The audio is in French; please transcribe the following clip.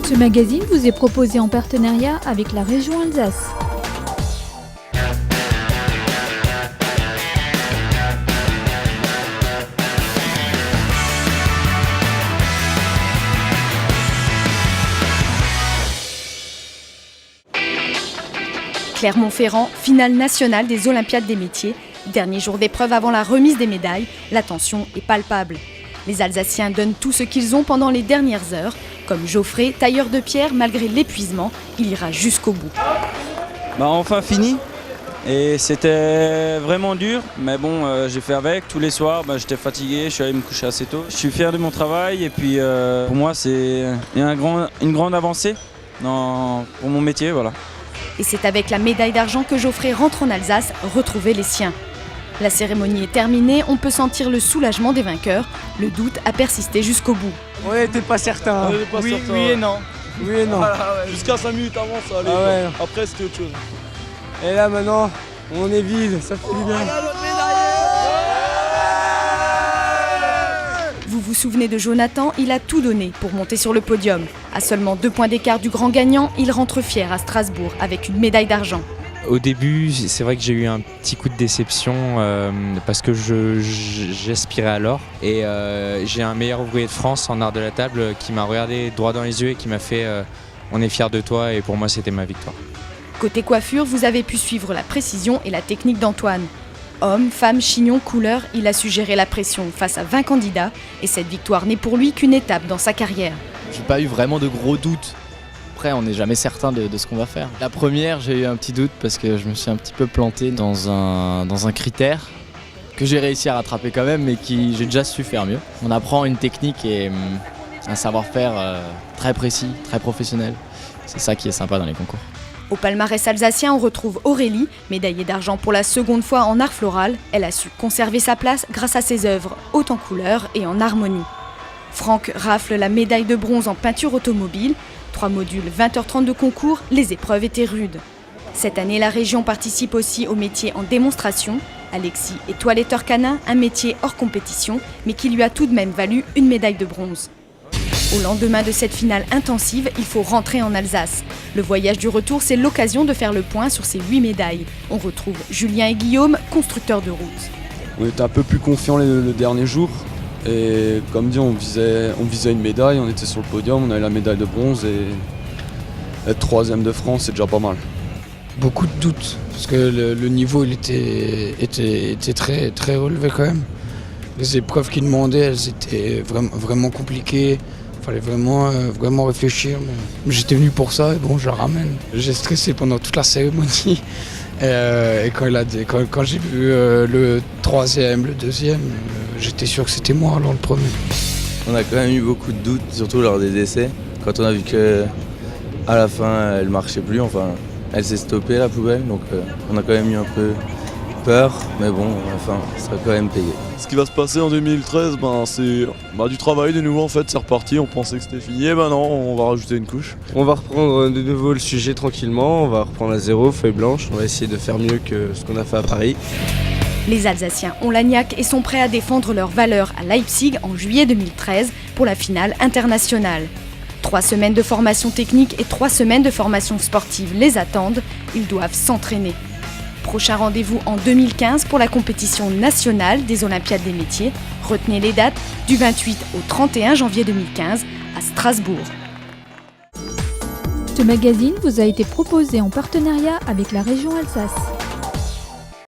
Ce magazine vous est proposé en partenariat avec la région Alsace. Clermont-Ferrand, finale nationale des Olympiades des métiers. Dernier jour d'épreuve avant la remise des médailles, la tension est palpable. Les Alsaciens donnent tout ce qu'ils ont pendant les dernières heures. Comme Geoffrey, tailleur de pierre, malgré l'épuisement, il ira jusqu'au bout. Enfin fini. Et c'était vraiment dur, mais bon, j'ai fait avec. Tous les soirs, j'étais fatigué, je suis allé me coucher assez tôt. Je suis fier de mon travail et puis pour moi, c'est une grande avancée pour mon métier, voilà. Et c'est avec la médaille d'argent que Geoffrey rentre en Alsace retrouver les siens. La cérémonie est terminée, on peut sentir le soulagement des vainqueurs. Le doute a persisté jusqu'au bout. On n'était pas certain. Oui et non. Oui et non. Jusqu'à 5 minutes avant, ça allait. Ouais. Après, c'était autre chose. Et là, maintenant, on est vide. Ça fait du bien. Vous vous souvenez de Jonathan, il a tout donné pour monter sur le podium. À seulement 2 points d'écart du grand gagnant, il rentre fier à Strasbourg avec une médaille d'argent. Au début, c'est vrai que j'ai eu un petit coup de déception parce que j'aspirais à l'or. Et j'ai un meilleur ouvrier de France en art de la table qui m'a regardé droit dans les yeux et qui m'a fait on est fiers de toi, et pour moi c'était ma victoire. Côté coiffure, vous avez pu suivre la précision et la technique d'Antoine. Homme, femme, chignon, couleur, il a su gérer la pression face à 20 candidats et cette victoire n'est pour lui qu'une étape dans sa carrière. J'ai pas eu vraiment de gros doutes. Après, on n'est jamais certain de ce qu'on va faire. La première, j'ai eu un petit doute parce que je me suis un petit peu planté dans un critère que j'ai réussi à rattraper quand même, mais qui j'ai déjà su faire mieux. On apprend une technique et un savoir-faire très précis, très professionnel. C'est ça qui est sympa dans les concours. Au palmarès alsacien, on retrouve Aurélie, médaillée d'argent pour la seconde fois en art floral. Elle a su conserver sa place grâce à ses œuvres, hautes en couleurs et en harmonie. Franck rafle la médaille de bronze en peinture automobile. 3 modules, 20h30 de concours, les épreuves étaient rudes. Cette année, la région participe aussi au métier en démonstration. Alexis est toiletteur canin, un métier hors compétition, mais qui lui a tout de même valu une médaille de bronze. Au lendemain de cette finale intensive, il faut rentrer en Alsace. Le voyage du retour, c'est l'occasion de faire le point sur ces 8 médailles. On retrouve Julien et Guillaume, constructeurs de route. On était un peu plus confiants le dernier jour. Et comme dit, on visait une médaille, on était sur le podium, on avait la médaille de bronze et être 3e de France, c'est déjà pas mal. Beaucoup de doutes, parce que le niveau il était très, très relevé quand même. Les épreuves qu'ils demandaient, elles étaient vraiment compliquées. Il fallait vraiment réfléchir. Mais j'étais venu pour ça et bon, je la ramène. J'ai stressé pendant toute la cérémonie. Et quand j'ai vu le 3e, le 2e, j'étais sûr que c'était moi, alors le premier. On a quand même eu beaucoup de doutes, surtout lors des essais. Quand on a vu qu'à la fin, elle marchait plus, elle s'est stoppée la poubelle. Donc on a quand même eu un peu peur, mais bon, ça sera quand même payé. Ce qui va se passer en 2013, c'est du travail de nouveau, en fait, c'est reparti. On pensait que c'était fini, et non, on va rajouter une couche. On va reprendre de nouveau le sujet tranquillement. On va reprendre à zéro, feuille blanche. On va essayer de faire mieux que ce qu'on a fait à Paris. Les Alsaciens ont la niaque et sont prêts à défendre leurs valeurs à Leipzig en juillet 2013 pour la finale internationale. 3 semaines de formation technique et 3 semaines de formation sportive les attendent. Ils doivent s'entraîner. Prochain rendez-vous en 2015 pour la compétition nationale des Olympiades des métiers. Retenez les dates du 28 au 31 janvier 2015 à Strasbourg. Ce magazine vous a été proposé en partenariat avec la région Alsace.